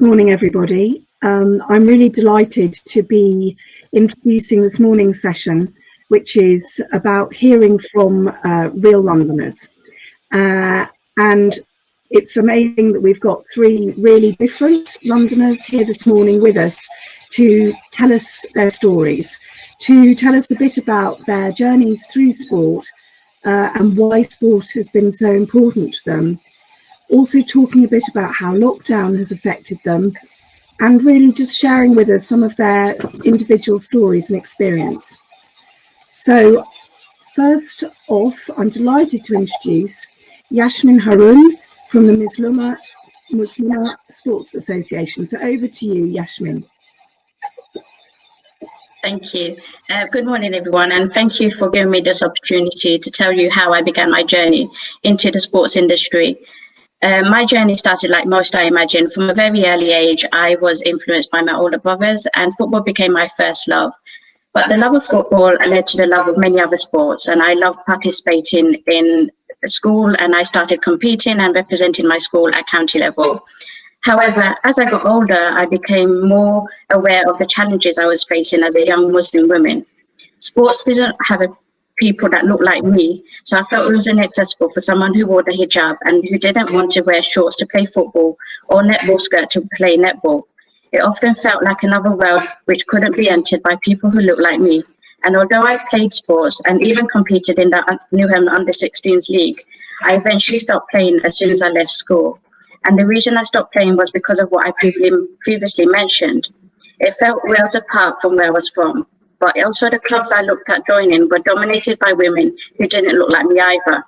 morning, everybody. I'm really delighted to be introducing this morning's session, which is about hearing from real Londoners. And it's amazing that we've got three really different Londoners here this morning with us to tell us their stories, to tell us a bit about their journeys through sport and why sport has been so important to them. Also talking a bit about how lockdown has affected them and really just sharing with us some of their individual stories and experience. So first off, I'm delighted to introduce Yasmin Harun from the Muslima Sports Association. So over to you, Yasmin. Thank you. Good morning, everyone, and thank you for giving me this opportunity to tell you how I began my journey into the sports industry. My journey started like most, I imagine. From a very early age, I was influenced by my older brothers, and football became my first love. But the love of football led to the love of many other sports, and I loved participating in school, and I started competing and representing my school at county level. However, as I got older, I became more aware of the challenges I was facing as a young Muslim woman. Sports didn't have people that looked like me, so I felt it was inaccessible for someone who wore the hijab and who didn't want to wear shorts to play football or netball skirt to play netball. It often felt like another world which couldn't be entered by people who looked like me. And although I played sports and even competed in the Newham Under-16s League, I eventually stopped playing as soon as I left school. And the reason I stopped playing was because of what I previously mentioned. It felt worlds apart from where I was from. But also the clubs I looked at joining were dominated by women who didn't look like me either.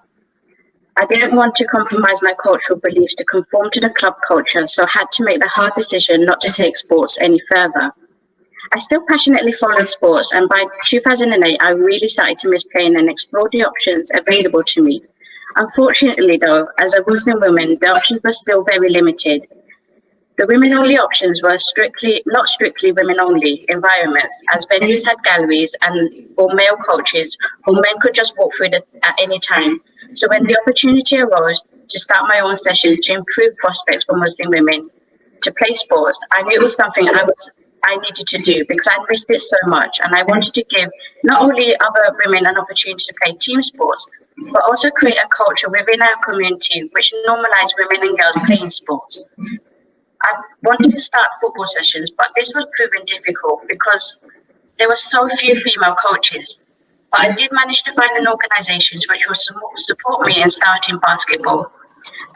I didn't want to compromise my cultural beliefs to conform to the club culture, so I had to make the hard decision not to take sports any further. I still passionately followed sports, and by 2008, I really started to miss playing and explore the options available to me. Unfortunately, though, as a Muslim woman, the options were still very limited. The women-only options were not strictly women-only environments, as venues had galleries or male coaches, or men could just walk through at any time. So when the opportunity arose to start my own sessions to improve prospects for Muslim women to play sports, I knew it was something I needed to do because I missed it so much, and I wanted to give not only other women an opportunity to play team sports, but also create a culture within our community which normalized women and girls playing sports. I wanted to start football sessions, but this was proving difficult because there were so few female coaches. But I did manage to find an organisation which would support me in starting basketball.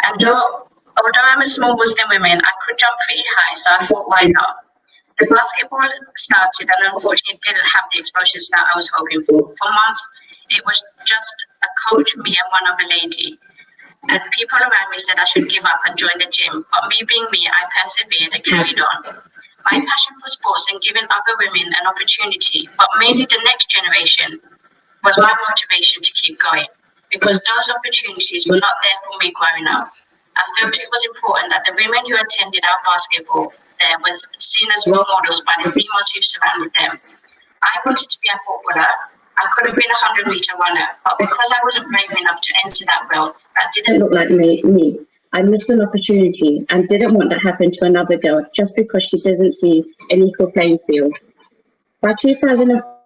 And although I'm a small Muslim woman, I could jump pretty high, so I thought, why not? The basketball started, and unfortunately didn't have the explosives that I was hoping for. For months, it was just a coach, me, and one other lady. And people around me said I should give up and join the gym, but me being me, I persevered and carried on. My passion for sports and giving other women an opportunity, but mainly the next generation, was my motivation to keep going, because those opportunities were not there for me growing up. I felt it was important that the women who attended our basketball there were seen as role models by the females who surrounded them. I wanted to be a footballer. I could have been a 100-meter runner, but because I wasn't brave enough to enter that world that didn't look like me, I missed an opportunity and didn't want that to happen to another girl just because she doesn't see an equal playing field. By 2004,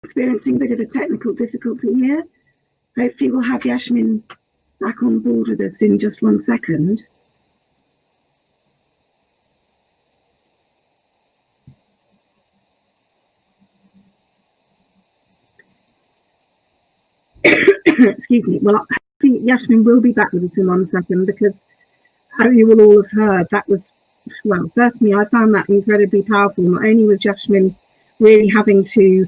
experiencing a bit of a technical difficulty here. Hopefully we'll have Yasmin back on board with us in just 1 second. Excuse me. Well, I think Yasmin will be back with us in 1 second, because as you will all have heard, that was, well, certainly I found that incredibly powerful. Not only was Yasmin really having to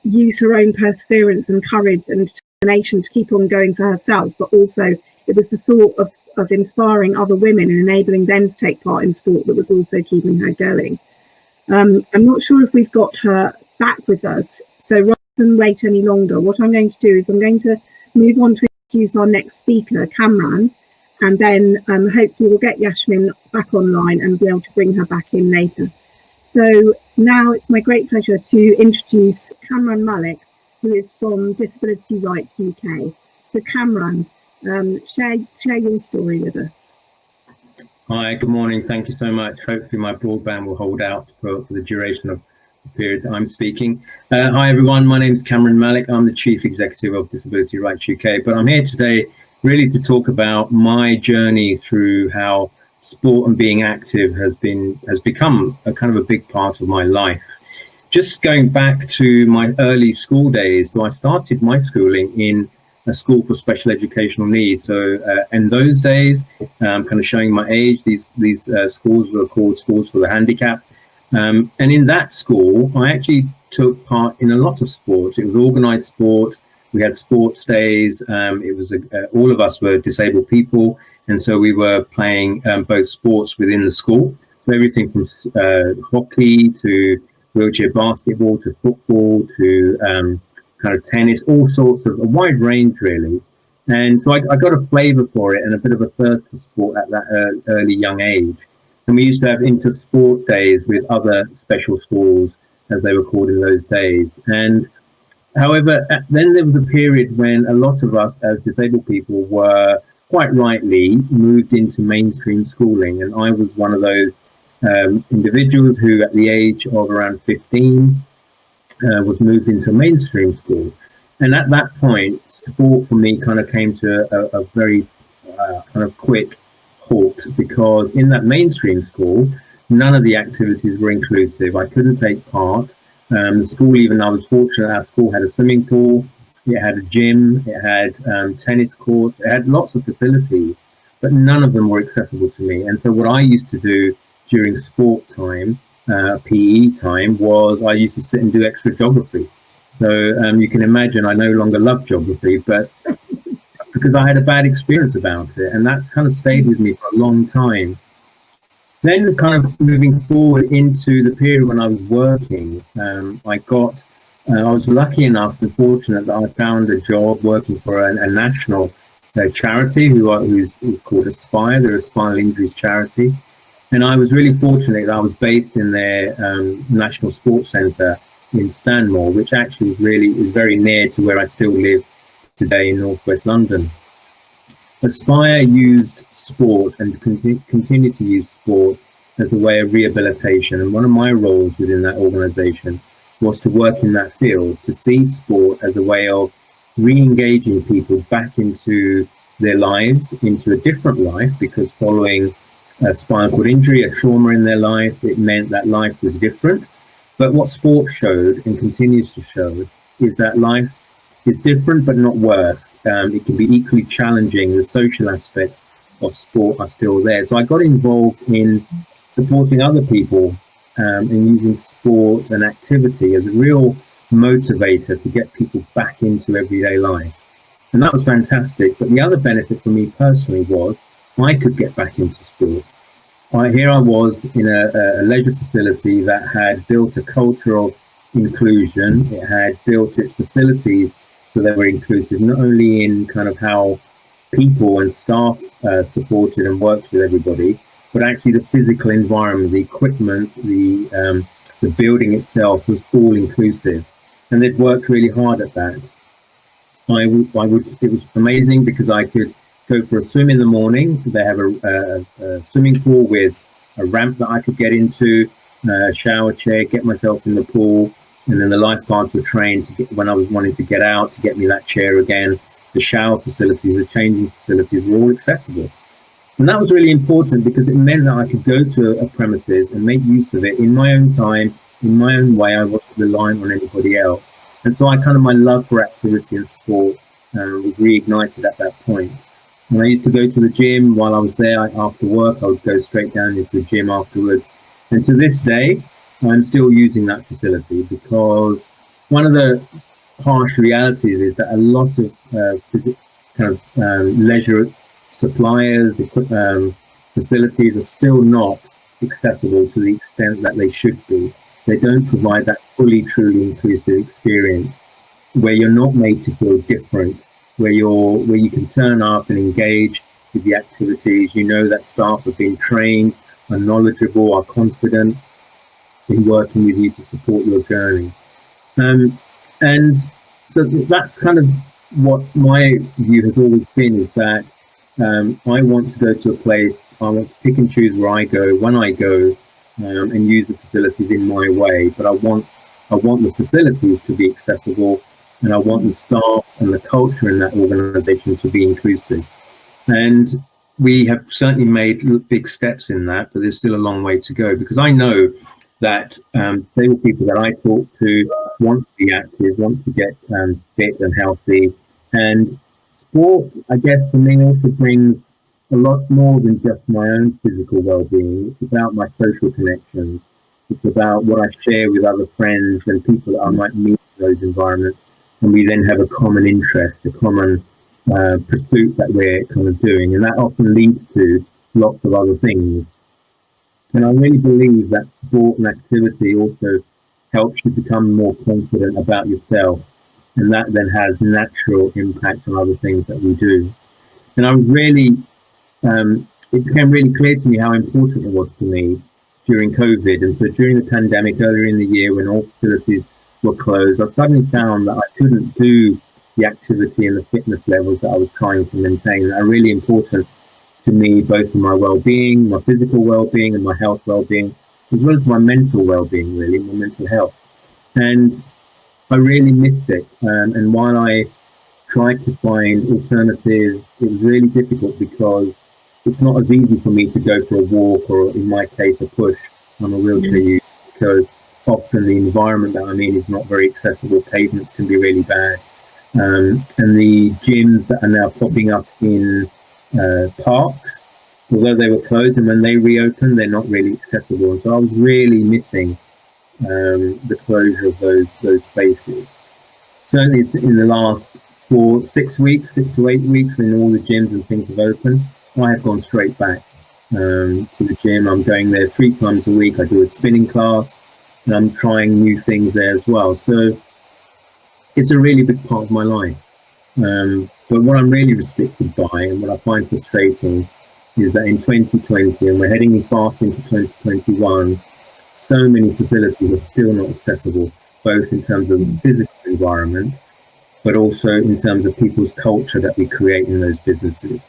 use her own perseverance and courage and determination to keep on going for herself, but also it was the thought of inspiring other women and enabling them to take part in sport that was also keeping her going. I'm not sure if we've got her back with us, so rather than wait any longer, what I'm going to do is I'm going to move on to introduce our next speaker, Kamran, and then hopefully we'll get Yasmin back online and be able to bring her back in later. So now it's my great pleasure to introduce Cameron Malik, who is from Disability Rights UK. So Cameron, share your story with us. Hi, good morning. Thank you so much. Hopefully my broadband will hold out for the duration of the period that I'm speaking. Hi everyone, my name is Cameron Malik. I'm the Chief Executive of Disability Rights UK, but I'm here today really to talk about my journey through how sport and being active has become a kind of a big part of my life. Just going back to my early school days, so I started my schooling in a school for special educational needs. So in those days, kind of showing my age, these schools were called schools for the handicapped. And in that school, I actually took part in a lot of sports. It was organized sport. We had sports days. It was all of us were disabled people. And so we were playing both sports within the school. So everything from hockey to wheelchair basketball to football to kind of tennis, all sorts of a wide range really. And so I got a flavour for it and a bit of a thirst for sport at that early young age. And we used to have inter-sport days with other special schools, as they were called in those days. And however, then there was a period when a lot of us as disabled people were quite rightly moved into mainstream schooling. And I was one of those individuals who at the age of around 15 was moved into mainstream school. And at that point, sport for me kind of came to a very kind of quick halt, because in that mainstream school, none of the activities were inclusive. I couldn't take part. The school, even I was fortunate, our school had a swimming pool, it had a gym, it had tennis courts, it had lots of facilities, but none of them were accessible to me. And so what I used to do during sport time, PE time, was I used to sit and do extra geography. So you can imagine I no longer love geography, but because I had a bad experience about it, and that's kind of stayed with me for a long time. Then kind of moving forward into the period when I was working, I was lucky enough and fortunate that I found a job working for a national charity who's called Aspire. They're a spinal injuries charity. And I was really fortunate that I was based in their National Sports Centre in Stanmore, which actually is very near to where I still live today in northwest London. Aspire used sport and continue to use sport as a way of rehabilitation. And one of my roles within that organisation was to work in that field, to see sport as a way of re-engaging people back into their lives, into a different life, because following a spinal cord injury, a trauma in their life, it meant that life was different. But what sport showed and continues to show is that life is different but not worse. It can be equally challenging. The social aspects of sport are still there. So I got involved in supporting other people and using sport and activity as a real motivator to get people back into everyday life. And that was fantastic. But the other benefit for me personally was I could get back into sport. Here I was in a leisure facility that had built a culture of inclusion. It had built its facilities so they were inclusive, not only in kind of how people and staff supported and worked with everybody, but actually the physical environment, the equipment, the building itself was all inclusive. And they'd worked really hard at that. It was amazing because I could go for a swim in the morning. They have a swimming pool with a ramp that I could get into, a shower chair, get myself in the pool, and then the lifeguards were trained to get, when I was wanting to get out, to get me that chair again. The shower facilities, the changing facilities were all accessible. And that was really important because it meant that I could go to a premises and make use of it in my own time, in my own way. I wasn't relying on anybody else. And so my love for activity and sport was reignited at that point. And I used to go to the gym while I was there. After work, I would go straight down into the gym afterwards. And to this day, I'm still using that facility because one of the harsh realities is that a lot of leisure suppliers, facilities are still not accessible to the extent that they should be. They don't provide that fully, truly inclusive experience where you're not made to feel different, where you can turn up and engage with the activities. You know that staff have been trained, are knowledgeable, are confident. in working with you to support your journey. And so that's kind of what my view has always been, is that I want to go to a place, I want to pick and choose where I go, when I go, and use the facilities in my way. But I want the facilities to be accessible, and I want the staff and the culture in that organisation to be inclusive. And we have certainly made big steps in that, but there's still a long way to go, because I know that disabled people that I talk to want to be active, want to get fit and healthy. And sport, I guess, for me also brings a lot more than just my own physical well-being. It's about my social connections. It's about what I share with other friends and people that I might meet in those environments. And we then have a common interest, a common pursuit that we're kind of doing. And that often leads to lots of other things. And I really believe that sport and activity also helps you become more confident about yourself. And that then has natural impact on other things that we do. And I was really, it became really clear to me how important it was to me during COVID. And so during the pandemic, earlier in the year, when all facilities were closed, I suddenly found that I couldn't do the activity and the fitness levels that I was trying to maintain. That are really important to me, both in my well-being, my physical well-being and my health well-being, as well as my mental well-being, really, my mental health. And I really missed it. And while I tried to find alternatives, it was really difficult, because it's not as easy for me to go for a walk, or in my case, a push. I'm a wheelchair user, because often the environment that I'm in is not very accessible. Pavements can be really bad. And the gyms that are now popping up in parks, although they were closed, and when they reopen, they're not really accessible. And so I was really missing the closure of those spaces. Certainly in the last 6 to 8 weeks, when all the gyms and things have opened, I have gone straight back to the gym. I'm going there 3 times a week. I do a spinning class, and I'm trying new things there as well. So it's a really big part of my life. But what I'm really restricted by, and what I find frustrating, is that in 2020, and we're heading fast into 2021, so many facilities are still not accessible, both in terms of the physical environment, but also in terms of people's culture that we create in those businesses.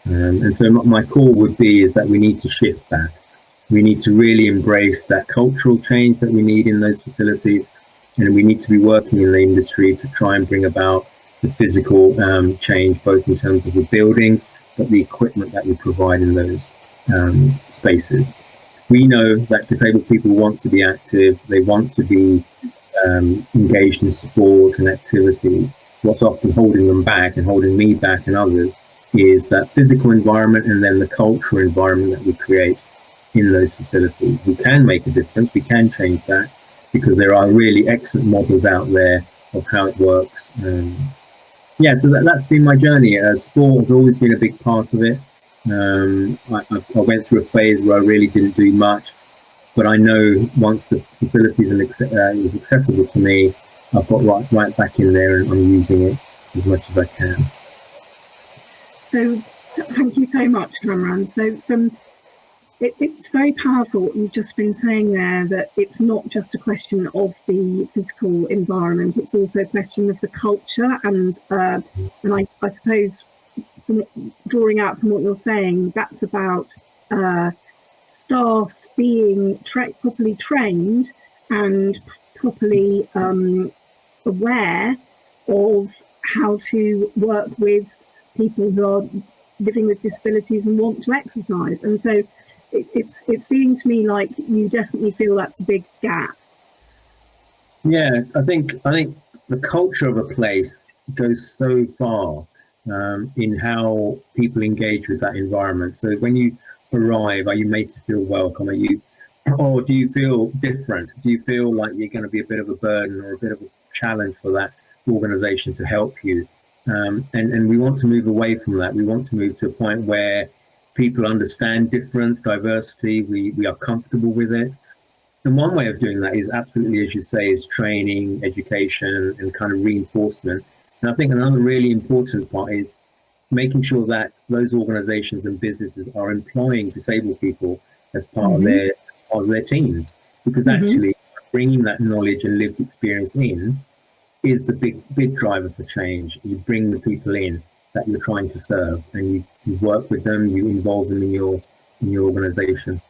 And so my call would be is that we need to shift that. We need to really embrace that cultural change that we need in those facilities, and we need to be working in the industry to try and bring about the physical change, both in terms of the buildings, but the equipment that we provide in those spaces. We know that disabled people want to be active, they want to be engaged in sport and activity. What's often holding them back, and holding me back and others, is that physical environment, and then the cultural environment that we create in those facilities. We can make a difference, we can change that, because there are really excellent models out there of how it works. Yeah, so that's been my journey. Sport has always been a big part of it. I went through a phase where I really didn't do much, but I know once the facilities is accessible to me, I've got right back in there, and I'm using it as much as I can. So thank you so much, Cameron. So it's very powerful what you've just been saying there, that it's not just a question of the physical environment, it's also a question of the culture. And I suppose, drawing out from what you're saying, that's about staff being properly trained and properly aware of how to work with people who are living with disabilities and want to exercise. And so it's feeling to me like you definitely feel that's a big gap. Yeah, I think the culture of a place goes so far in how people engage with that environment. So when you arrive, are you made to feel welcome? Or do you feel different? Do you feel like you're going to be a bit of a burden or a bit of a challenge for that organization to help you? And we want to move away from that. We want to move to a point where people understand difference, diversity, we are comfortable with it. And one way of doing that is absolutely, as you say, is training, education, and kind of reinforcement. And I think another really important part is making sure that those organizations and businesses are employing disabled people as part of their teams, because actually bringing that knowledge and lived experience in is the big driver for change. You bring the people in that you're trying to serve, and you work with them, you involve them in your organisation.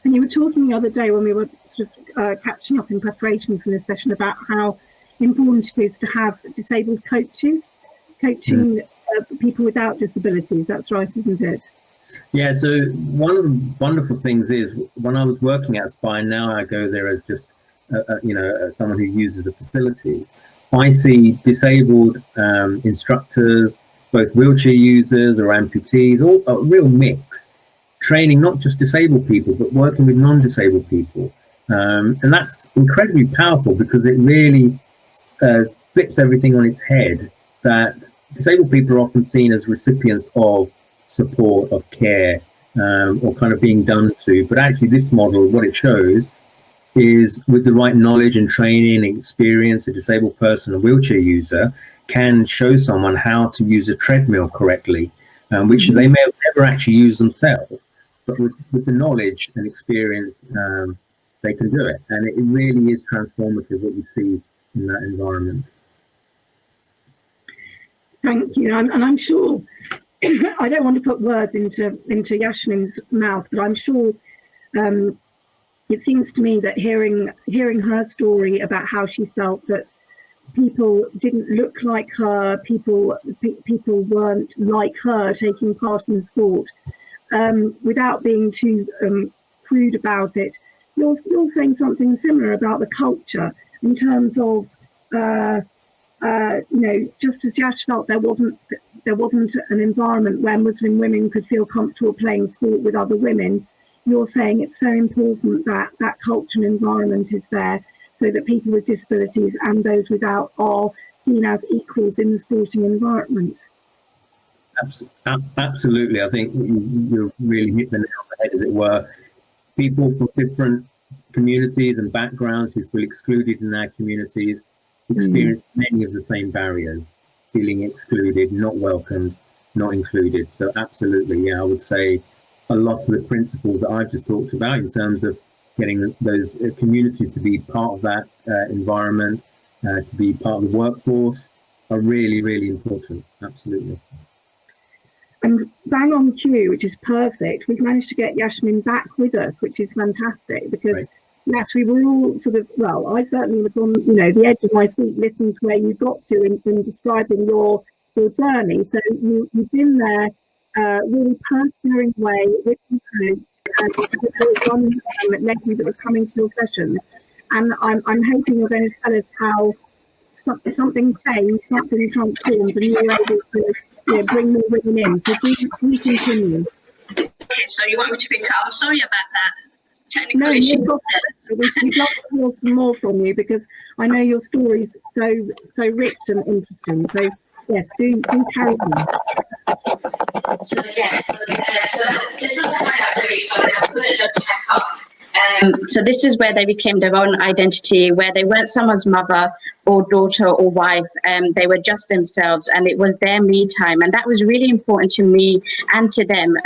And you were talking the other day when we were sort of catching up in preparation for this session about how important it is to have disabled coaches coaching people without disabilities. That's right, isn't it? Yeah, so one of the wonderful things is when I was working at Spine, now I go there as just someone who uses the facility. I see disabled instructors, both wheelchair users or amputees, all a real mix, training not just disabled people, but working with non-disabled people. And that's incredibly powerful because it really flips everything on its head, that disabled people are often seen as recipients of support, of care, or kind of being done to. But actually this model, what it shows is with the right knowledge and training and experience, a disabled person, a wheelchair user, can show someone how to use a treadmill correctly, which they may have never actually used themselves. But with the knowledge and experience, they can do it. And it really is transformative what you see in that environment. Thank you. And I'm sure, I don't want to put words into Yasmin's mouth, but I'm sure it seems to me that hearing her story about how she felt that people didn't look like her, people weren't like her taking part in sport, without being too crude about it, you're saying something similar about the culture in terms of just as Yash felt there wasn't an environment where Muslim women could feel comfortable playing sport with other women. You're saying it's so important that that culture and environment is there so that people with disabilities and those without are seen as equals in the sporting environment. Absolutely. I think you really hit the nail on the head, as it were. People from different communities and backgrounds who feel excluded in their communities experience many of the same barriers, feeling excluded, not welcomed, not included. So absolutely, yeah, I would say a lot of the principles that I've just talked about in terms of getting those communities to be part of that environment, to be part of the workforce, are really, really important. Absolutely. And bang on cue, which is perfect. We've managed to get Yasmin back with us, which is fantastic because right. Yes, we were all sort of, well, I certainly was on, the edge of my seat listening to where you got to in describing your journey. So you've been there really persevering away with your coach, and there was one lady that was coming to your sessions, and I'm hoping you're going to tell us how something changed, something transformed, and you were able to bring more women in. So do continue. Okay, so you want me to pick up? I'm sorry about that. No, we'd love to hear some more from you because I know your story's so rich and interesting. So yes, do carry on. So yes, so this is quite actually, so I couldn't just check up. So this is where they became their own identity, where they weren't someone's mother or daughter or wife. They were just themselves, and it was their me time, and that was really important to me and to them.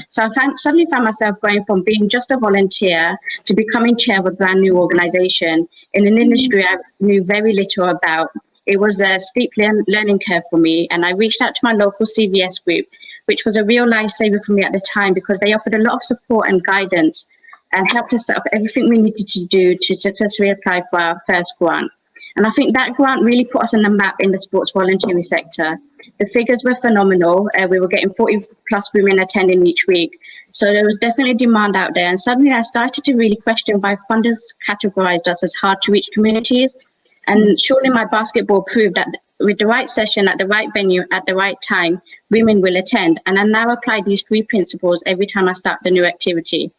So I suddenly found myself going from being just a volunteer to becoming chair of a brand new organisation in an industry I knew very little about. It was a steep learning curve for me, and I reached out to my local CVS group, which was a real lifesaver for me at the time because they offered a lot of support and guidance and helped us set up everything we needed to do to successfully apply for our first grant. And I think that grant really put us on the map in the sports voluntary sector. The figures were phenomenal. We were getting 40 plus women attending each week. So there was definitely demand out there. And suddenly I started to really question why funders categorized us as hard to reach communities. And surely my basketball proved that with the right session at the right venue at the right time, women will attend. And I now apply these 3 principles every time I start the new activity.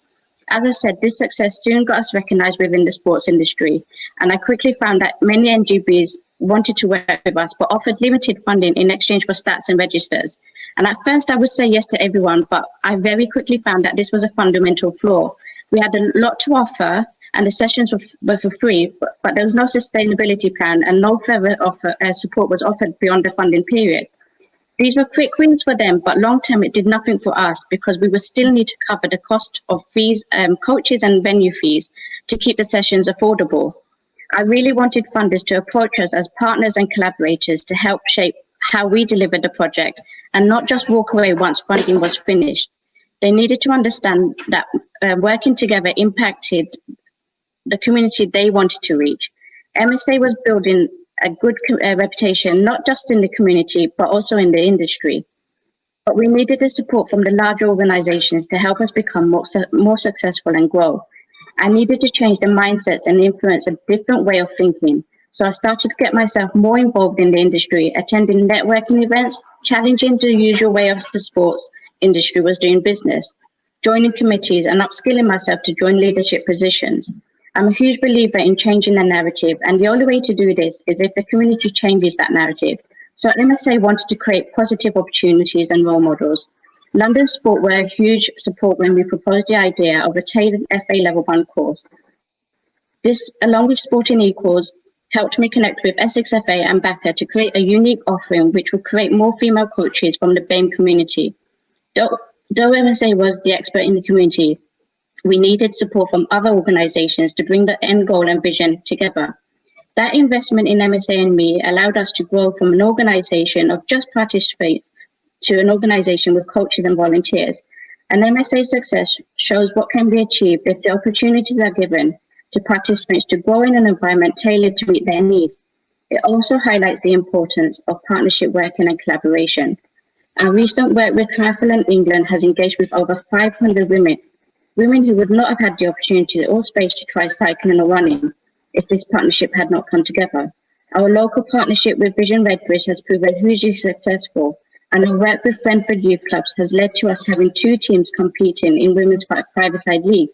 As I said, this success soon got us recognized within the sports industry. And I quickly found that many NGBs wanted to work with us, but offered limited funding in exchange for stats and registers. And at first I would say yes to everyone, but I very quickly found that this was a fundamental flaw. We had a lot to offer, and the sessions were for free, but there was no sustainability plan and no further support was offered beyond the funding period. These were quick wins for them, but long term it did nothing for us because we would still need to cover the cost of fees, coaches and venue fees to keep the sessions affordable. I really wanted funders to approach us as partners and collaborators to help shape how we delivered the project and not just walk away once funding was finished. They needed to understand that working together impacted the community they wanted to reach. MSA was building a good reputation, not just in the community, but also in the industry. But we needed the support from the larger organizations to help us become more successful and grow. I needed to change the mindsets and influence a different way of thinking. So I started to get myself more involved in the industry, attending networking events, challenging the usual way of the sports industry was doing business, joining committees and upskilling myself to join leadership positions. I'm a huge believer in changing the narrative, and the only way to do this is if the community changes that narrative. So MSA wanted to create positive opportunities and role models. London Sport were a huge support when we proposed the idea of a tailored FA Level 1 course. This, along with Sporting Equals, helped me connect with Essex FA and BACA to create a unique offering which would create more female coaches from the BAME community. Though MSA was the expert in the community, we needed support from other organizations to bring the end goal and vision together. That investment in MSA and me allowed us to grow from an organization of just participants to an organization with coaches and volunteers. And MSA success shows what can be achieved if the opportunities are given to participants to grow in an environment tailored to meet their needs. It also highlights the importance of partnership working and collaboration. Our recent work with Triathlon England has engaged with over 500 women who would not have had the opportunity or space to try cycling or running if this partnership had not come together. Our local partnership with Vision Redbridge has proven hugely successful, and our work with Friendford Youth Clubs has led to us having 2 teams competing in Women's Five-a-Side League.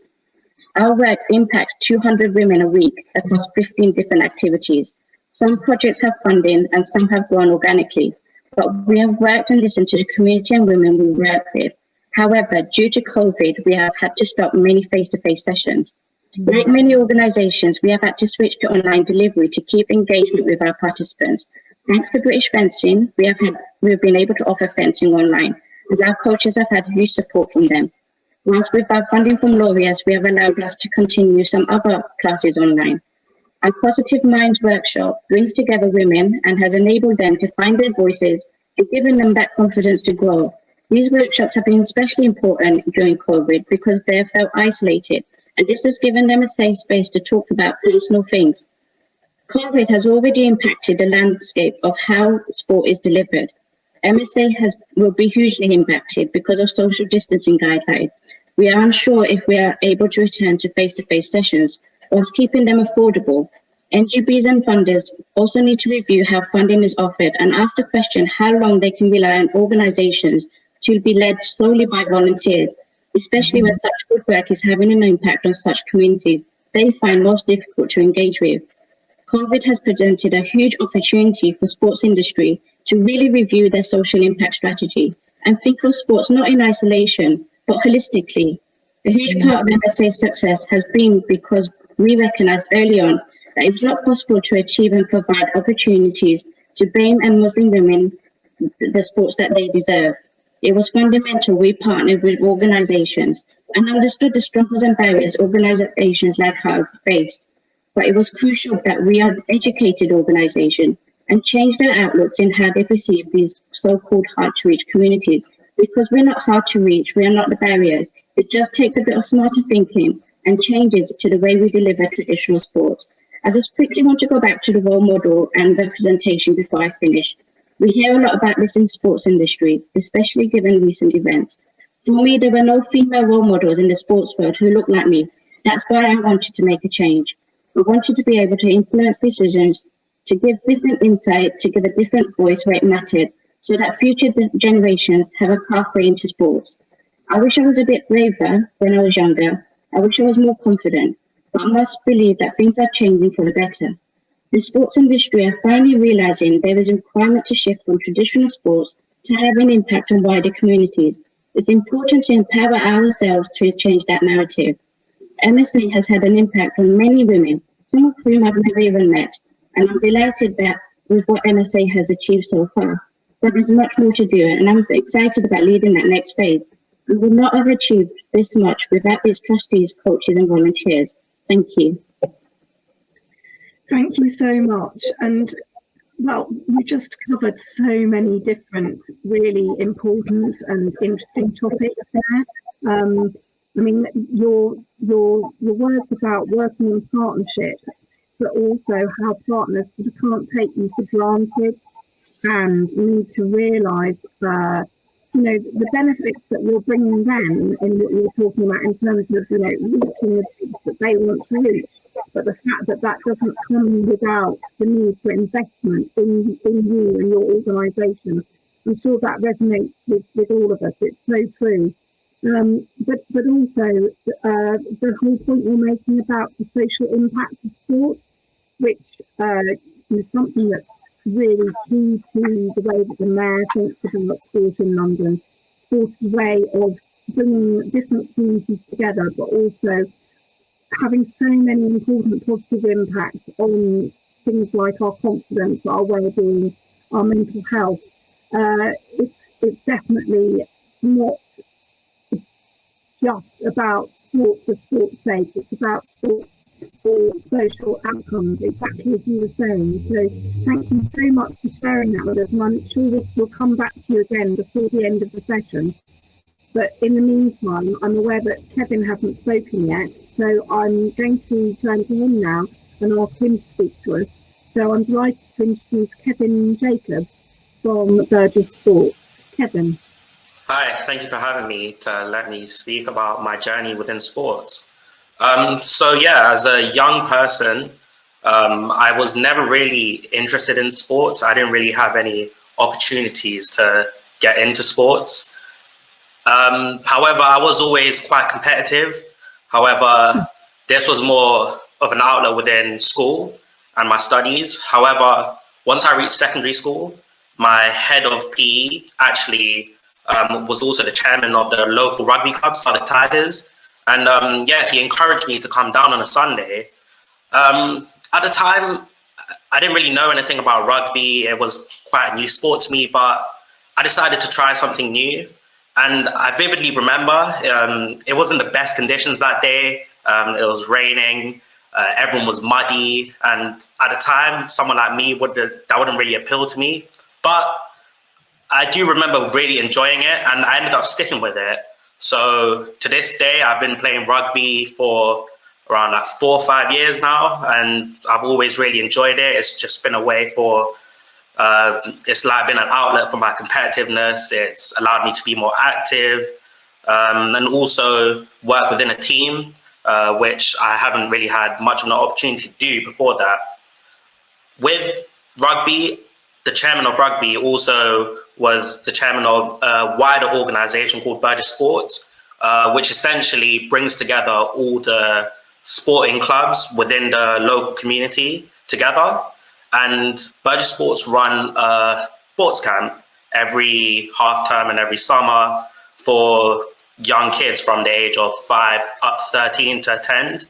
Our work impacts 200 women a week across 15 different activities. Some projects have funding and some have grown organically, but we have worked and listened to the community and women we work with. However, due to COVID, we have had to stop many face-to-face sessions. Like many organizations, we have had to switch to online delivery to keep engagement with our participants. Thanks to British Fencing, we've been able to offer fencing online, as our coaches have had huge support from them. Whilst with our funding from Laureus, we have allowed us to continue some other classes online. Our Positive Minds workshop brings together women and has enabled them to find their voices and given them that confidence to grow. These workshops have been especially important during COVID because they have felt isolated, and this has given them a safe space to talk about personal things. COVID has already impacted the landscape of how sport is delivered. MSA will be hugely impacted because of social distancing guidelines. We are unsure if we are able to return to face-to-face sessions whilst keeping them affordable. NGBs and funders also need to review how funding is offered and ask the question how long they can rely on organizations to be led solely by volunteers, especially when such good work is having an impact on such communities they find most difficult to engage with. COVID has presented a huge opportunity for sports industry to really review their social impact strategy and think of sports not in isolation, but holistically. A huge part of MSA's success has been because we recognised early on that it was not possible to achieve and provide opportunities to BAME and Muslim women the sports that they deserve. It was fundamental we partnered with organisations and understood the struggles and barriers organisations like ours faced. But it was crucial that we are an educated organisation and changed our outlooks in how they perceive these so-called hard-to-reach communities. Because we're not hard to reach, we are not the barriers. It just takes a bit of smarter thinking and changes to the way we deliver traditional sports. I just quickly want to go back to the role model and representation before I finish. We hear a lot about this in the sports industry, especially given recent events. For me, there were no female role models in the sports world who looked like me. That's why I wanted to make a change. I wanted to be able to influence decisions, to give different insight, to give a different voice where it mattered, so that future generations have a pathway into sports. I wish I was a bit braver when I was younger. I wish I was more confident, but I must believe that things are changing for the better. The sports industry are finally realising there is a requirement to shift from traditional sports to have an impact on wider communities. It's important to empower ourselves to change that narrative. MSA has had an impact on many women, some of whom I've never even met, and I'm delighted that with what MSA has achieved so far. but there's much more to do, and I'm excited about leading that next phase. We would not have achieved this much without its trustees, coaches and volunteers. Thank you. Thank you so much. And well, we just covered so many different really important and interesting topics there. I mean, your words about working in partnership, but also how partners sort of can't take you for granted and need to realise the benefits that you're bringing them in what you're talking about in terms of reaching the peaks that they want to reach, but the fact that that doesn't come without the need for investment in you and your organisation. I'm sure that resonates with all of us. It's so true. But also the whole point you're making about the social impact of sport, which is something that's really key to the way that the Mayor thinks about sport in London. Sport's a way of bringing different communities together, but also having so many important positive impacts on things like our confidence, our well-being, our mental health. It's definitely not just about sport for sport's sake. It's about sport for social outcomes, exactly as you were saying. So thank you so much for sharing that with us, and I'm sure we'll come back to you again before the end of the session. But in the meantime, I'm aware that Kevin hasn't spoken yet, so I'm going to turn to him now and ask him to speak to us. So I'm delighted to introduce Kevin Jacobs from Burgess Sports. Kevin. Hi, thank you for having me to let me speak about my journey within sports. So yeah, as a young person, I was never really interested in sports. I didn't really have any opportunities to get into sports. However, I was always quite competitive. However, this was more of an outlet within school and my studies. However, once I reached secondary school, my head of PE actually was also the chairman of the local rugby club, Southwark Tigers. And yeah, he encouraged me to come down on a Sunday. At the time, I didn't really know anything about rugby. It was quite a new sport to me, but I decided to try something new. And I vividly remember it wasn't the best conditions that day. It was raining, everyone was muddy. And at the time, someone like me, that wouldn't really appeal to me. But I do remember really enjoying it, and I ended up sticking with it. So to this day, I've been playing rugby for around like 4 or 5 years now, and I've always really enjoyed it. It's just been a way for, it's like been an outlet for my competitiveness. It's allowed me to be more active and also work within a team, which I haven't really had much of an opportunity to do before that. With rugby, the chairman of rugby also was the chairman of a wider organization called Burgess Sports, which essentially brings together all the sporting clubs within the local community together. And Burgess Sports run a sports camp every half term and every summer for young kids from the age of 5 up to 13 to attend.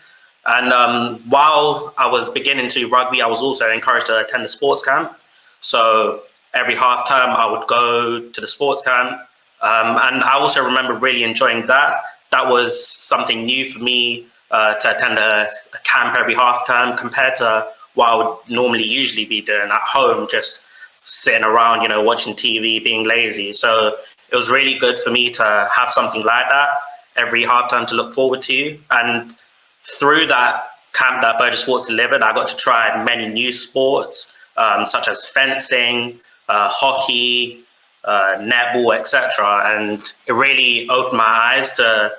And while I was beginning to do rugby, I was also encouraged to attend the sports camp. So every half term I would go to the sports camp. And I also remember really enjoying that. That was something new for me to attend a camp every half term compared to what I would normally usually be doing at home, just sitting around, watching TV, being lazy. So it was really good for me to have something like that every half term to look forward to. And through that camp that Burgess Sports delivered, I got to try many new sports, such as fencing, hockey, netball, etc. And it really opened my eyes to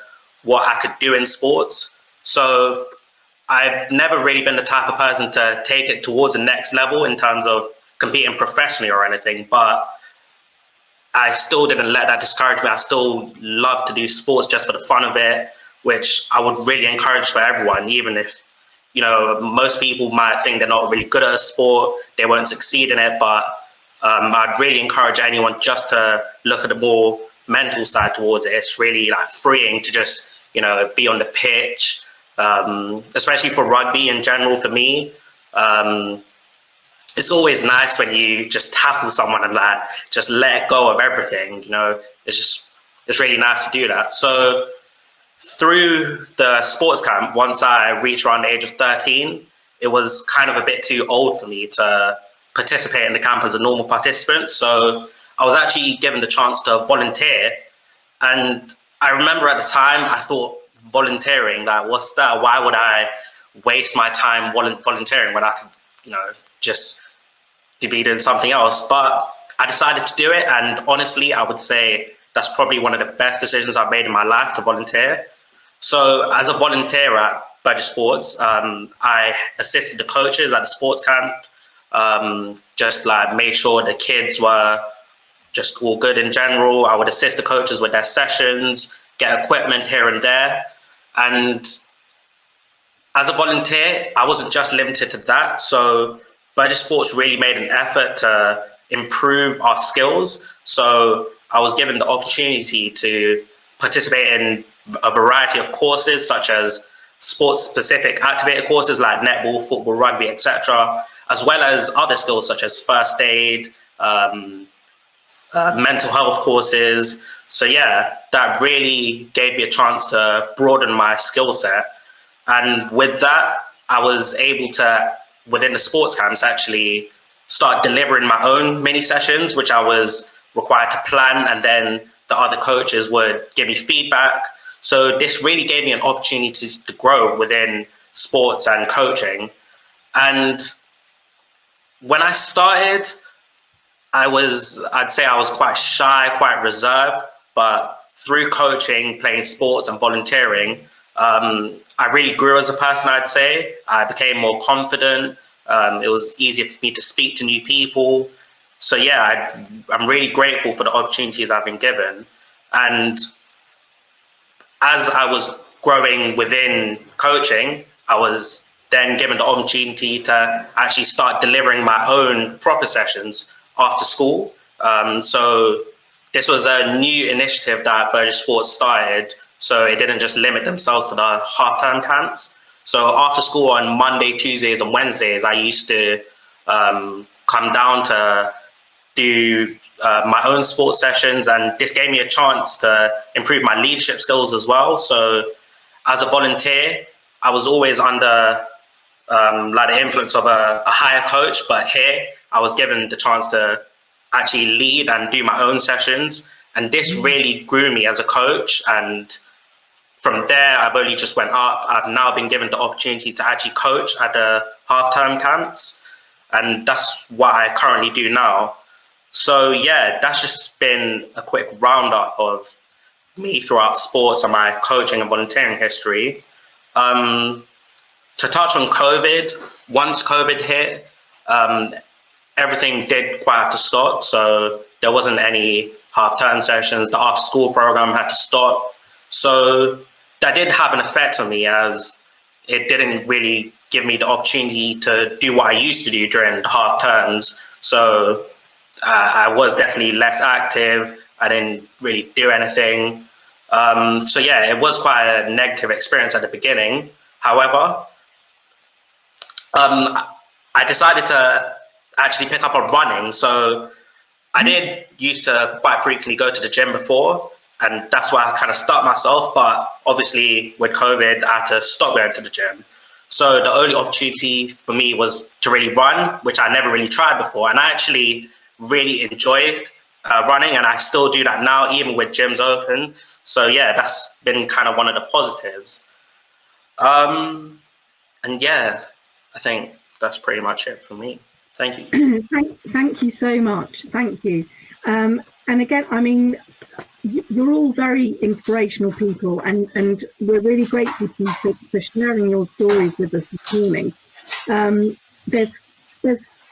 what I could do in sports. So I've never really been the type of person to take it towards the next level in terms of competing professionally or anything, but I still didn't let that discourage me. I still love to do sports just for the fun of it, which I would really encourage for everyone, even if, most people might think they're not really good at a sport, they won't succeed in it, but I'd really encourage anyone just to look at the more mental side towards it. It's really like freeing to just, be on the pitch, especially for rugby in general for me. it's always nice when you just tackle someone and like just let go of everything. It's really nice to do that. So through the sports camp, once I reached around the age of 13, it was kind of a bit too old for me to participate in the camp as a normal participant. So I was actually given the chance to volunteer. And I remember at the time, I thought, volunteering, like, what's that? Why would I waste my time volunteering when I could, just to be doing something else? But I decided to do it. And honestly, I would say that's probably one of the best decisions I've made in my life, to volunteer. So as a volunteer at Budget Sports, I assisted the coaches at the sports camp, just like made sure the kids were just all good in general. I would assist the coaches with their sessions, get equipment here and there. And as a volunteer, I wasn't just limited to that. So Budget Sports really made an effort to improve our skills. So I was given the opportunity to participate in a variety of courses, such as sports-specific activator courses like netball, football, rugby, etc., as well as other skills such as first aid, mental health courses. So yeah, that really gave me a chance to broaden my skill set. And with that, I was able to, within the sports camps, actually start delivering my own mini sessions, which I was required to plan, and then the other coaches would give me feedback. So this really gave me an opportunity to grow within sports and coaching. And when I started, I'd say I was quite shy, quite reserved, but through coaching, playing sports and volunteering, I really grew as a person, I'd say. I became more confident. It was easier for me to speak to new people. So yeah, I'm really grateful for the opportunities I've been given. And as I was growing within coaching, I was then given the opportunity to actually start delivering my own proper sessions after school. So this was a new initiative that Burgess Sports started. So it didn't just limit themselves to the half-term camps. So after school on Monday, Tuesdays, and Wednesdays, I used to come down to do my own sports sessions, and this gave me a chance to improve my leadership skills as well. So as a volunteer, I was always under like the influence of a higher coach, but here I was given the chance to actually lead and do my own sessions, and this really grew me as a coach. And from there, I've only just went up. I've now been given the opportunity to actually coach at the half-term camps, and that's what I currently do now. So yeah, that's just been a quick roundup of me throughout sports and my coaching and volunteering history. To touch on COVID, once COVID hit, everything did quite have to stop. So there wasn't any half-term sessions. The after-school program had to stop. So that did have an effect on me, as it didn't really give me the opportunity to do what I used to do during the half-terms. So I was definitely less active. I didn't really do anything. So yeah, it was quite a negative experience at the beginning. However, I decided to actually pick up on running. So I did used to quite frequently go to the gym before, and that's why I kind of stuck myself. But obviously with COVID, I had to stop going to the gym. So the only opportunity for me was to really run, which I never really tried before. And I actually really enjoyed running, and I still do that now, even with gyms open. So yeah, that's been kind of one of the positives. And yeah, I think that's pretty much it for me. Thank you. Thank you so much. Thank you. And again, I mean, you're all very inspirational people, and we're really grateful to you for sharing your stories with us this morning. There's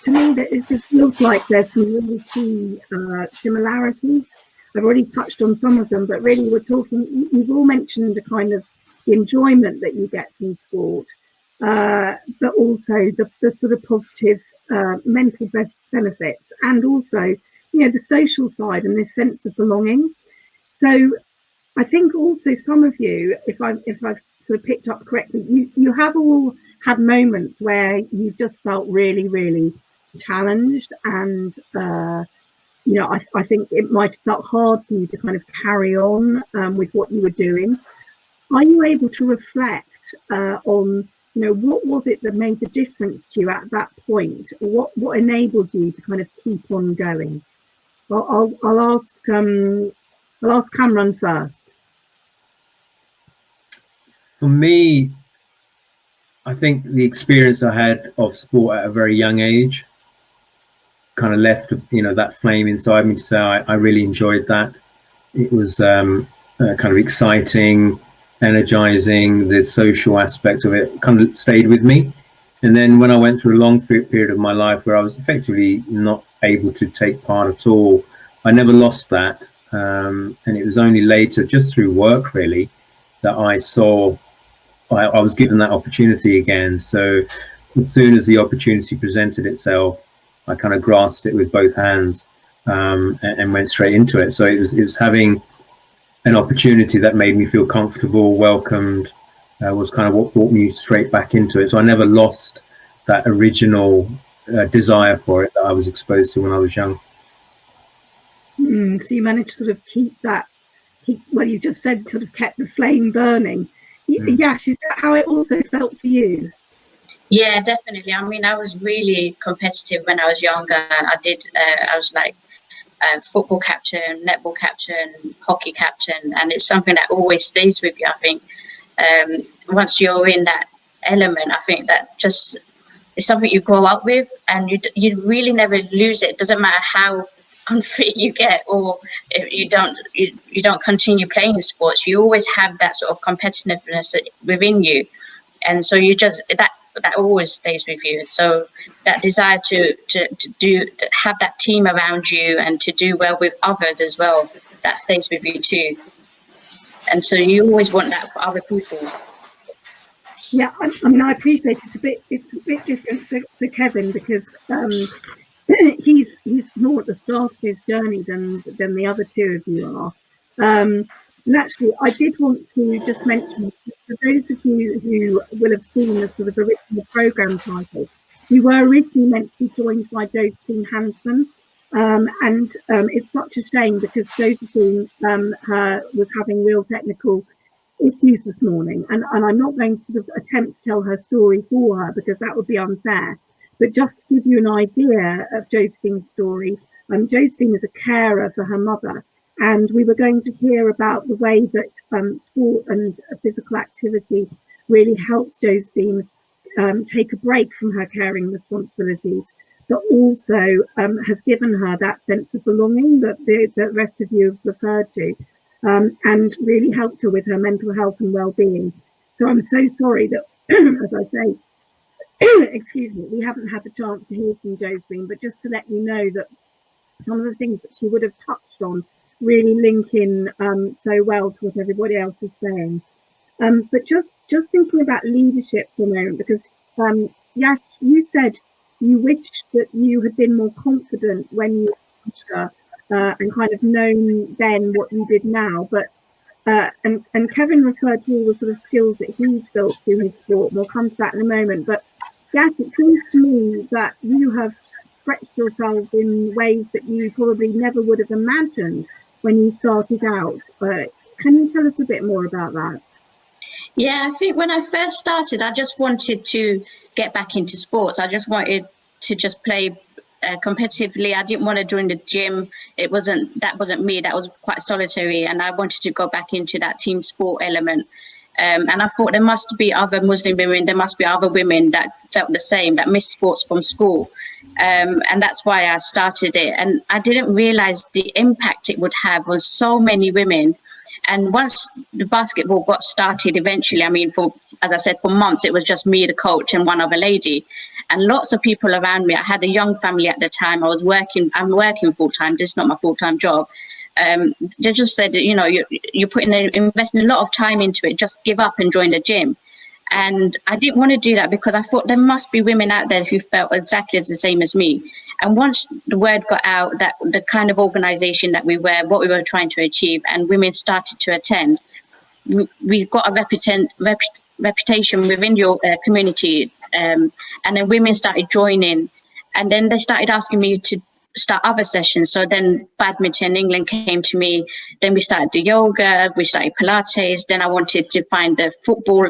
to me, it feels like there's some really key similarities. I've already touched on some of them, but really we're talking, you've all mentioned the kind of enjoyment that you get from sport, but also the sort of positive mental benefits, and also, the social side and this sense of belonging. So I think also some of you, if I've sort of picked up correctly, you have all had moments where you've just felt really, really challenged, and I think it might have felt hard for you to kind of carry on with what you were doing. Are you able to reflect on what was it that made the difference to you at that point? What enabled you to kind of keep on going? Well, I'll ask Cameron first. For me, I think the experience I had of sport at a very young age kind of left that flame inside me to say I really enjoyed that. It was kind of exciting, energizing. The social aspects of it kind of stayed with me. And then when I went through a long period of my life where I was effectively not able to take part at all, I never lost that. And it was only later, just through work really, that I saw I was given that opportunity again. So as soon as the opportunity presented itself, I kind of grasped it with both hands and went straight into it. So it was having an opportunity that made me feel comfortable, welcomed, was kind of what brought me straight back into it. So I never lost that original desire for it that I was exposed to when I was young. So you managed to sort of well, you just said sort of kept the flame burning. Yash, is that how it also felt for you? Yeah, definitely. I mean, I was really competitive when I was younger. I was like football captain, netball captain, hockey captain, and it's something that always stays with you. I think once you're in that element, I think that just is something you grow up with, and you really never lose it. It doesn't matter how unfit you get, or if you don't continue playing sports, you always have that sort of competitiveness within you, and so you just that always stays with you. So that desire to have that team around you and to do well with others as well, that stays with you too. And so you always want that for other people. Yeah, I mean, I appreciate it's a bit different for Kevin, because he's more at the start of his journey than the other two of you are. And actually, I did want to just mention, for those of you who will have seen the sort of original programme title, you were originally meant to be joined by Josephine Hanson, and it's such a shame because Josephine was having real technical issues this morning, and I'm not going to sort of attempt to tell her story for her because that would be unfair. But just to give you an idea of Josephine's story, Josephine is a carer for her mother, and we were going to hear about the way that sport and physical activity really helped Josephine take a break from her caring responsibilities, but also has given her that sense of belonging that the rest of you have referred to, and really helped her with her mental health and well-being. So I'm so sorry that, as I say, excuse me, we haven't had the chance to hear from Josephine, but just to let you know that some of the things that she would have touched on really link in so well to what everybody else is saying. But just thinking about leadership for a moment, because Yash, you said you wished that you had been more confident when you were and kind of known then what you did now. But and Kevin referred to all the sort of skills that he's built through his sport. We'll come to that in a moment. But Yash, it seems to me that you have stretched yourselves in ways that you probably never would have imagined when you started out. Can you tell us a bit more about that? Yeah, I think when I first started, I just wanted to get back into sports. I just wanted to just play competitively. I didn't want to join the gym. That wasn't me. That was quite solitary, and I wanted to go back into that team sport element. And I thought there must be other Muslim women, there must be other women that felt the same, that missed sports from school. And that's why I started it. And I didn't realize the impact it would have on so many women. And once the basketball got started, eventually, I mean, as I said, for months, it was just me, the coach, and one other lady. And lots of people around me. I had a young family at the time. I'm working full-time. This is not my full-time job. They just said, you're investing a lot of time into it. Just give up and join the gym. And I didn't want to do that because I thought there must be women out there who felt exactly the same as me. And once the word got out that the kind of organization that we were, what we were trying to achieve, and women started to attend, we got a reputation within your community. And then women started joining. And then they started asking me to start other sessions. So then badminton England came to me. Then we started the yoga, we started Pilates. Then I wanted to find a football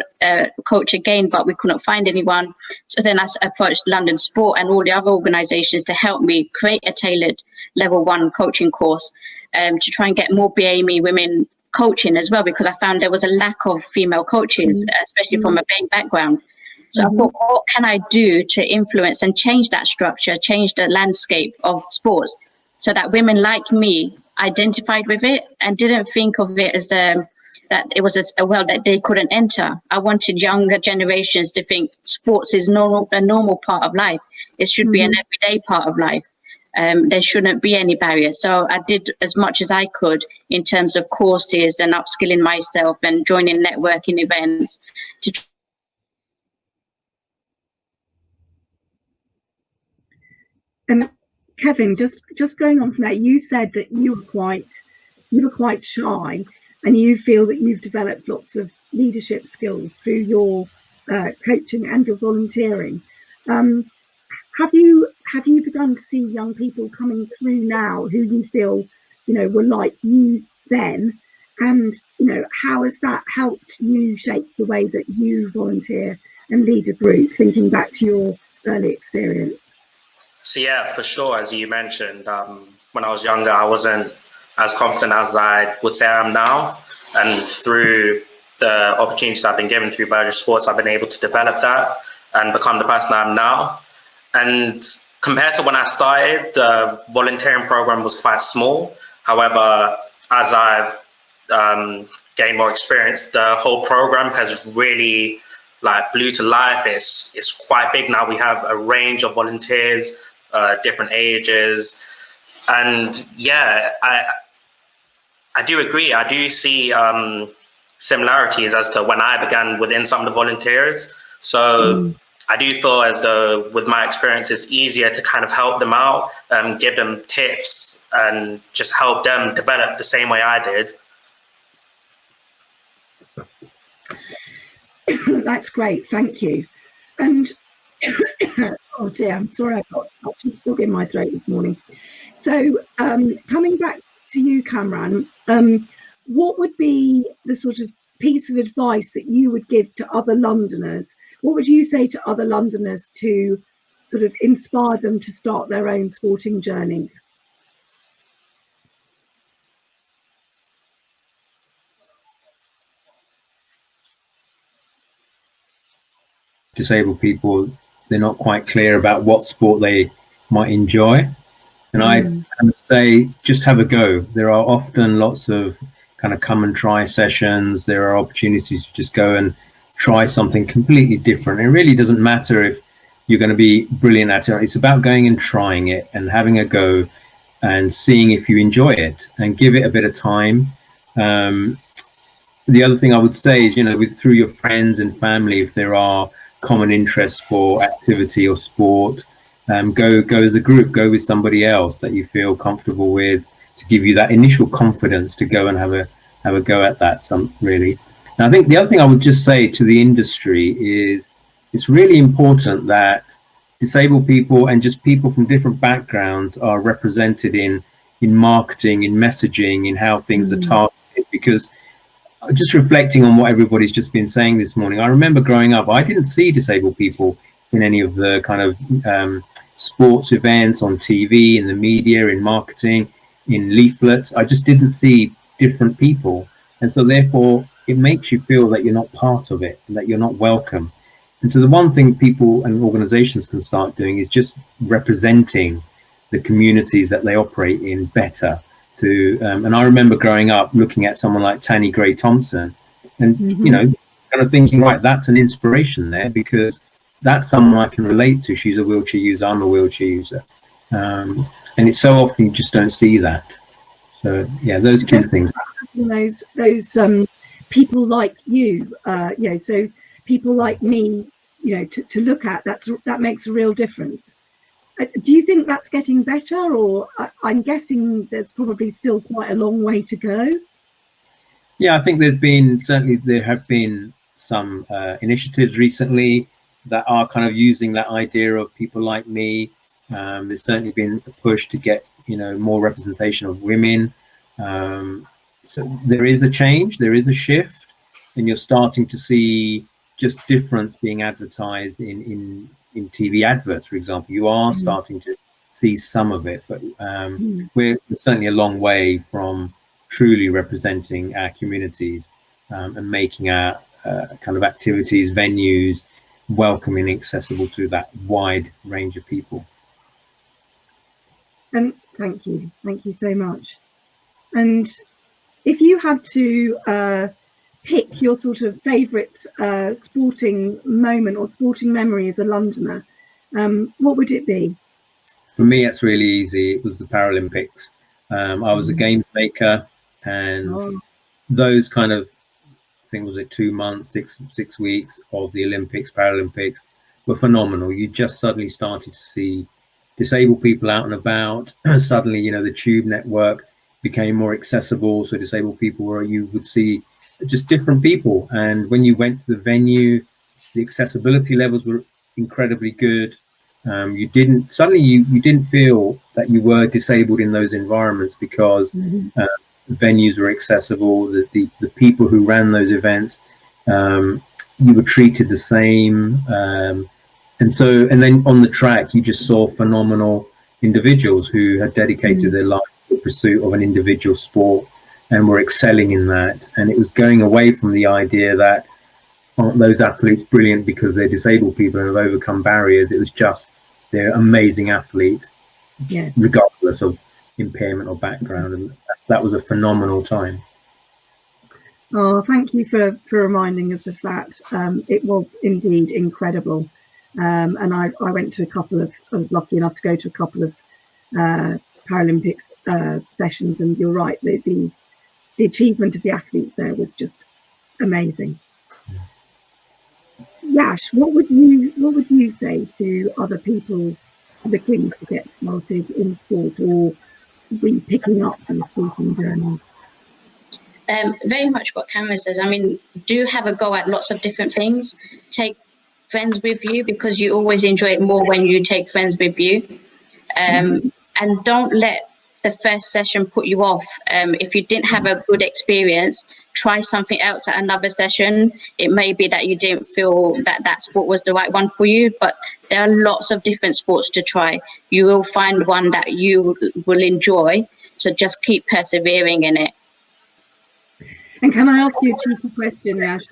coach again, but we couldn't find anyone. So then I approached London Sport and all the other organisations to help me create a tailored level 1 coaching course to try and get more BAME women coaching as well, because I found there was a lack of female coaches, especially from a BAME background. So I thought, what can I do to influence and change that structure, change the landscape of sports, so that women like me identified with it and didn't think of it as that it was a world that they couldn't enter. I wanted younger generations to think sports is a normal part of life. It should be an everyday part of life. There shouldn't be any barriers. So I did as much as I could in terms of courses and upskilling myself and joining networking events to. And Kevin, just going on from that, you said that you were quite shy, and you feel that you've developed lots of leadership skills through your coaching and your volunteering. Have you begun to see young people coming through now who you feel, were like you then, and how has that helped you shape the way that you volunteer and lead a group, thinking back to your early experience? So yeah, for sure, as you mentioned, when I was younger, I wasn't as confident as I would say I am now. And through the opportunities I've been given through Burgess Sports, I've been able to develop that and become the person I am now. And compared to when I started, the volunteering program was quite small. However, as I've gained more experience, the whole program has really blew to life. It's quite big now. We have a range of volunteers, different ages, and yeah, I do agree. I do see similarities as to when I began within some of the volunteers. So I do feel as though with my experience, it's easier to kind of help them out, give them tips, and just help them develop the same way I did. That's great, thank you. And oh dear, I'm sorry, I've got such a frog in my throat this morning. So coming back to you, Kamran, what would be the sort of piece of advice that you would give to other Londoners? What would you say to other Londoners to sort of inspire them to start their own sporting journeys? Disabled people, they're not quite clear about what sport they might enjoy. And I kind of say, just have a go. There are often lots of kind of come and try sessions. There are opportunities to just go and try something completely different. It really doesn't matter if you're going to be brilliant at it. It's about going and trying it and having a go and seeing if you enjoy it and give it a bit of time. The other thing I would say is, through your friends and family, if there are common interests for activity or sport, go as a group, go with somebody else that you feel comfortable with, to give you that initial confidence to go and have a go at that. Really. And I think the other thing I would just say to the industry is it's really important that disabled people and just people from different backgrounds are represented in marketing, in messaging, in how things are targeted, because just reflecting on what everybody's just been saying this morning, I remember growing up, I didn't see disabled people in any of the kind of sports events on TV, in the media, in marketing, in leaflets. I just didn't see different people. And so therefore, it makes you feel that you're not part of it, and that you're not welcome. And so the one thing people and organizations can start doing is just representing the communities that they operate in better. And I remember growing up looking at someone like Tanni Gray Thompson and, kind of thinking, right, that's an inspiration there, because that's someone I can relate to. She's a wheelchair user, I'm a wheelchair user. And it's so often you just don't see that. So, yeah, those two things. Those people like you, so people like me, to look at, that makes a real difference. Do you think that's getting better, or I'm guessing there's probably still quite a long way to go? Yeah, I think there have been some initiatives recently that are kind of using that idea of people like me There's certainly been a push to get, more representation of women. So there is a change, there is a shift, and you're starting to see just difference being advertised in TV adverts, for example. You are starting to see some of it, but we're certainly a long way from truly representing our communities and making our kind of activities, venues, welcoming, accessible to that wide range of people. And thank you so much. And if you had to pick your sort of favourite sporting moment or sporting memory as a Londoner, what would it be? For me, it's really easy. It was the Paralympics. I was a games maker, and those kind of, I think, was it 2 months, six weeks of the Olympics, Paralympics were phenomenal. You just suddenly started to see disabled people out and about. Suddenly, the tube network became more accessible, so disabled people you would see just different people. And when you went to the venue, the accessibility levels were incredibly good. You didn't feel that you were disabled in those environments because venues were accessible. The people who ran those events, you were treated the same. And then on the track, you just saw phenomenal individuals who had dedicated their life to the pursuit of an individual sport and were excelling in that. And it was going away from the idea that aren't those athletes brilliant because they're disabled people and have overcome barriers. It was just they're amazing athletes, regardless of impairment or background. And that was a phenomenal time. Oh, thank you for reminding us of that. It was indeed incredible. And I went to I was lucky enough to go to a couple of Paralympics sessions, and you're right, the achievement of the athletes there was just amazing. Yash, what would you say to other people looking to get started in sport or be picking up the sporting journey? Very much what Cameron says. I mean, do have a go at lots of different things. Take friends with you, because you always enjoy it more when you take friends with you. And don't let the first session put you off. If you didn't have a good experience, try something else at another session. It may be that you didn't feel that sport was the right one for you, but there are lots of different sports to try. You will find one that you will enjoy. So just keep persevering in it. And can I ask you a cheeky question, Yash?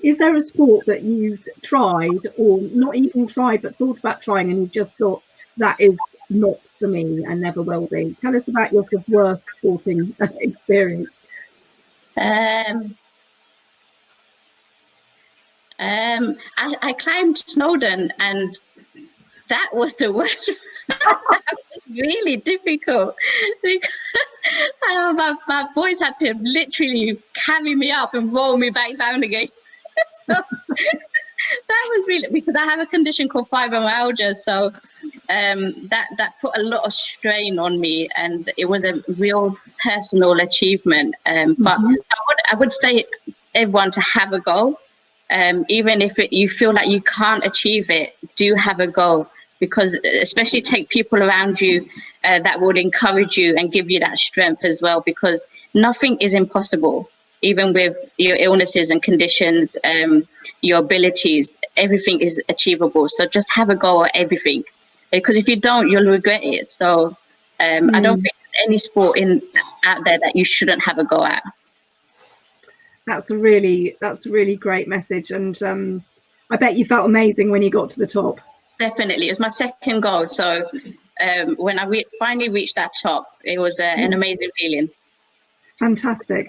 Is there a sport that you've tried, or not even tried, but thought about trying, and you just thought that is not for me and never will be? Tell us about your sort of worst sporting experience. I climbed Snowdon, and that was the worst. That was really difficult. My boys had to literally carry me up and roll me back down again. So that was really, because I have a condition called fibromyalgia. So that put a lot of strain on me, and it was a real personal achievement. But I would say everyone to have a go. Even if you feel like you can't achieve it, do have a go, because especially take people around you that would encourage you and give you that strength as well, because nothing is impossible. Even with your illnesses and conditions, your abilities, everything is achievable. So just have a go at everything, because if you don't, you'll regret it. So I don't think there's any sport out there that you shouldn't have a go at. That's a really great message, and I bet you felt amazing when you got to the top. Definitely, it was my second goal. So when I finally reached that top, it was an amazing feeling. Fantastic.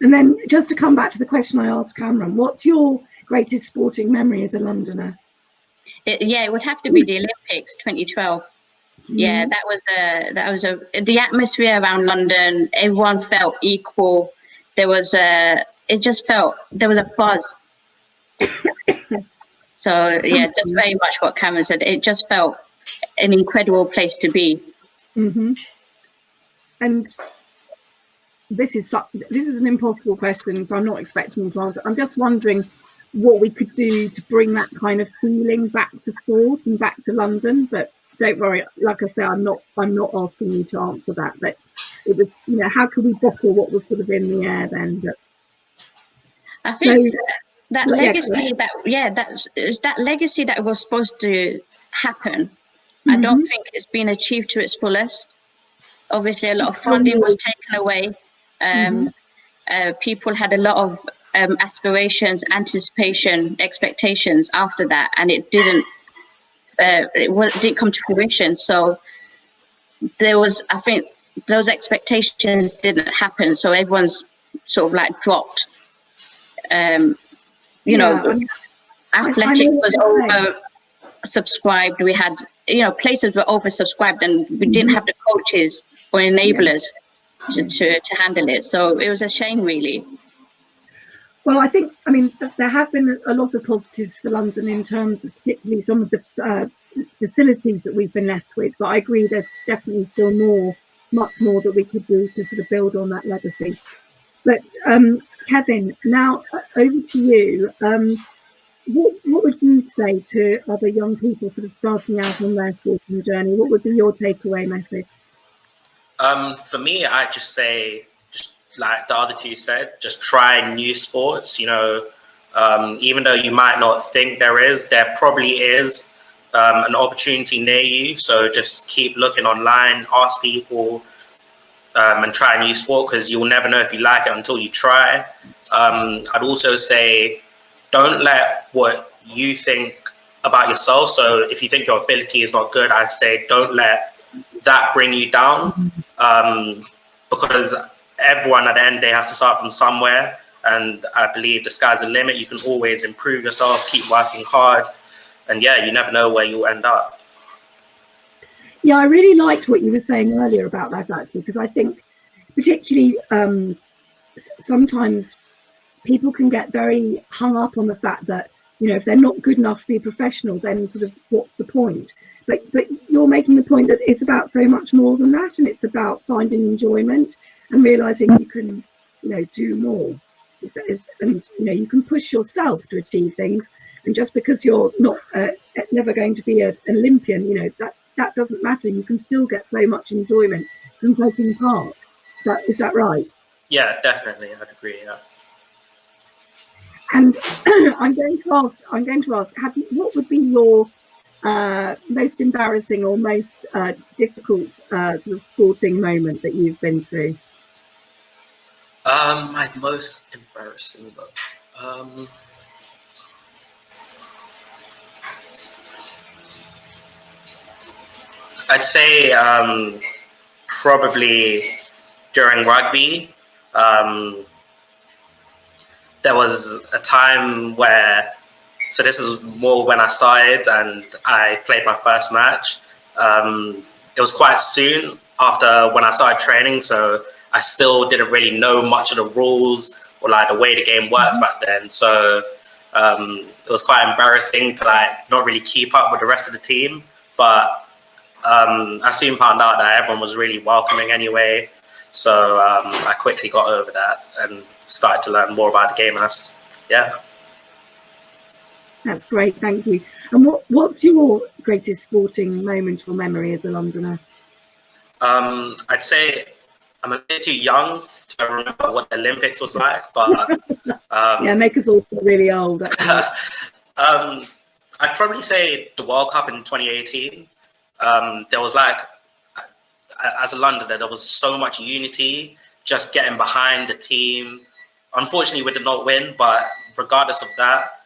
And then just to come back to the question I asked Cameron, what's your greatest sporting memory as a Londoner? It would have to be the Olympics 2012. Yeah, that was the atmosphere around London. Everyone felt equal. There was there was a buzz. So yeah, just very much what Cameron said. It just felt an incredible place to be. And this is an impossible question, so I'm not expecting you to answer. I'm just wondering what we could do to bring that kind of feeling back to sport and back to London. But don't worry. Like I say, I'm not asking you to answer that, but it was, you know, how can we bottle what was sort of in the air then? But, I think so, that yeah, legacy, that legacy that was supposed to happen, I Mm-hmm. don't think it's been achieved to its fullest. Obviously, a lot of funding was taken away. People had a lot of aspirations, anticipation, expectations after that, and it didn't come to fruition. So there was, I think, those expectations didn't happen. So everyone's sort of like dropped. You know, athletics was oversubscribed. We had, you know, places were oversubscribed, and we didn't have the coaches or enablers to handle it. So it was a shame, really. Well, I think, I mean, there have been a lot of positives for London in terms of particularly some of the facilities that we've been left with. But I agree, there's definitely still much more that we could do to sort of build on that legacy. But Kevin, now over to you. What would you say to other young people sort of starting out on their sporting journey? What would be your takeaway message? For me, I just say, just like the other two said, just try new sports. You know, even though you might not think there probably is an opportunity near you. So just keep looking online, ask people, and try a new sport, because you'll never know if you like it until you try. I'd also say, don't let what you think about yourself. So if you think your ability is not good, I'd say don't let that bring you down, because everyone at the end of the day has to start from somewhere. And I believe the sky's the limit. You can always improve yourself, keep working hard. And yeah, you never know where you'll end up. Yeah, I really liked what you were saying earlier about that, actually, because I think particularly sometimes people can get very hung up on the fact that, you know, if they're not good enough to be a professional, then sort of what's the point? But you're making the point that it's about so much more than that, and it's about finding enjoyment and realizing you can, you know, do more. And you know, you can push yourself to achieve things. And just because you're not never going to be an Olympian, you know, that doesn't matter. You can still get so much enjoyment from taking part. Is that right? Yeah, definitely, I'd agree. Yeah. And I'm going to ask, what would be your most embarrassing or most difficult sort of sporting moment that you've been through? My most embarrassing moment. I'd say probably during rugby. There was a time where, so this is more when I started and I played my first match. It was quite soon after when I started training, so I still didn't really know much of the rules or like the way the game worked back then. So it was quite embarrassing to like not really keep up with the rest of the team. But I soon found out that everyone was really welcoming anyway. So I quickly got over that and started to learn more about the game. And That's great, thank you. And what's your greatest sporting moment or memory as a Londoner? I'd say I'm a bit too young to remember what the Olympics was like, but yeah, make us all feel really old. I'd probably say the World Cup in 2018. There was like, as a Londoner, there was so much unity, just getting behind the team. Unfortunately, we did not win, but regardless of that,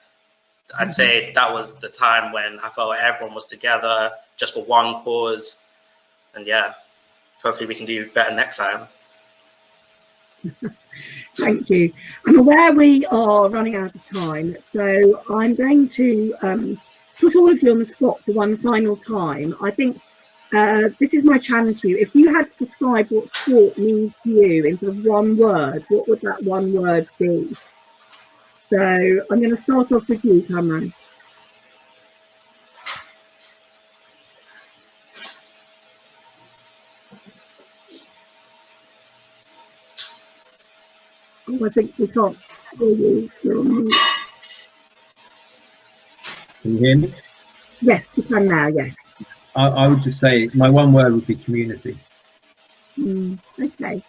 I'd say that was the time when I felt everyone was together just for one cause. And yeah, hopefully we can do better next time. Thank you. I'm aware we are running out of time, so I'm going to put all of you on the spot for one final time. I think this is my challenge to you. If you had to describe what sport means to you in sort of one word, what would that one word be? So I'm going to start off with you, Cameron. Oh, I think we can't hear you. You're on mute. Can you hear me? Yes, you can now, yes. I would just say my one word would be community. Okay,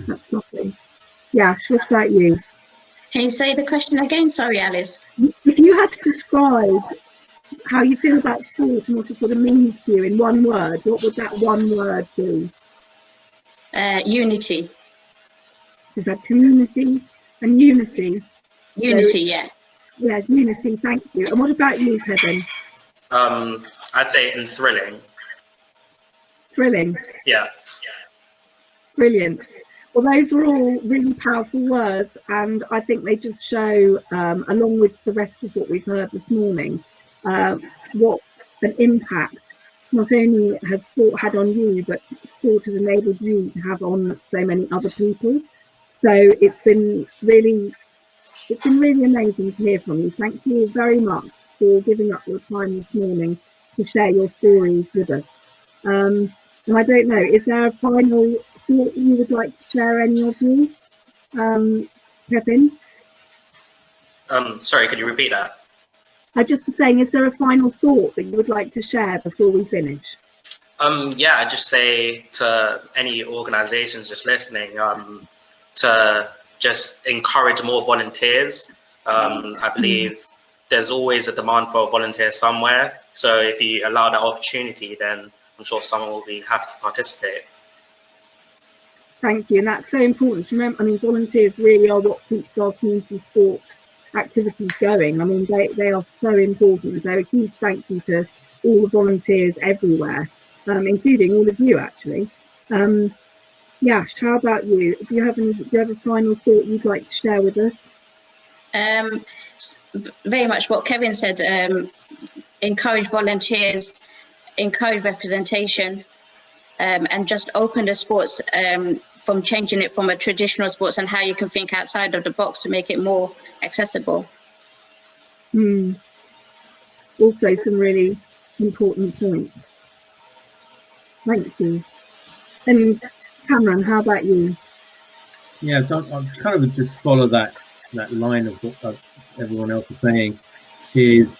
that's lovely. Yeah, what about you? Can you say the question again? Sorry, Alice. If you had to describe how you feel about sport and what it sort of means to you in one word, what would that one word be? Unity. Is that community and unity? Unity, yeah. Yeah, unity, thank you. And what about you, Kevin? I'd say thrilling. Thrilling. Yeah. Brilliant. Well, those were all really powerful words, and I think they just show, along with the rest of what we've heard this morning, what an impact not only has sport had on you, but sport has enabled you to have on so many other people. So it's been really amazing to hear from you. Thank you all very much for giving up your time this morning to share your stories with us. And I don't know, is there a final thought you would like to share, any of you? Kevin? Sorry, could you repeat that? I just was saying, is there a final thought that you would like to share before we finish? Yeah, I just say to any organizations just listening, to just encourage more volunteers. I believe there's always a demand for volunteers somewhere. So if you allow that opportunity, then I'm sure someone will be happy to participate. Thank you. And that's so important to remember. I mean, volunteers really are what keeps our community sport activities going. I mean, they are so important. So a huge thank you to all the volunteers everywhere, including all of you, actually. Yash, how about you? Do you have a final thought you'd like to share with us? Very much what Kevin said. Encourage volunteers, encourage representation, and just open the sports from changing it from a traditional sports and how you can think outside of the box to make it more accessible. Also some really important points. Thank you. And Cameron, how about you? Yeah, so I'll kind of just follow that line of what everyone else is saying, is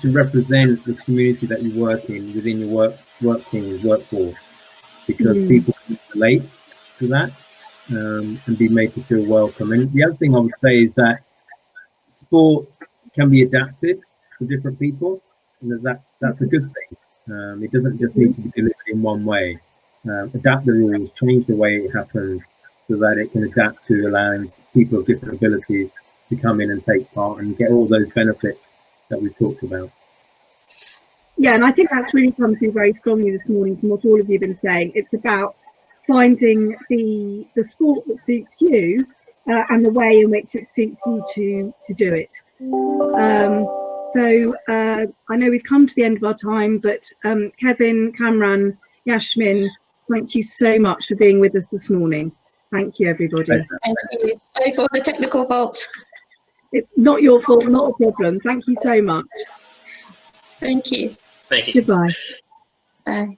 to represent the community that you work in within your work team, workforce, because people can relate to that and be made to feel welcome. And the other thing I would say is that sport can be adapted for different people, and that's a good thing. It doesn't just need to be delivered in one way. Adapt the rules, change the way it happens so that it can adapt to allowing people of different abilities to come in and take part and get all those benefits that we've talked about. Yeah, and I think that's really come through very strongly this morning from what all of you have been saying. It's about finding the sport that suits you and the way in which it suits you to do it. So I know we've come to the end of our time, but Kevin, Kamran, Yasmin, thank you so much for being with us this morning. Thank you, everybody. Thank you. Sorry for the technical faults. It's not your fault, not a problem. Thank you so much. Thank you. Thank you. Goodbye. Bye.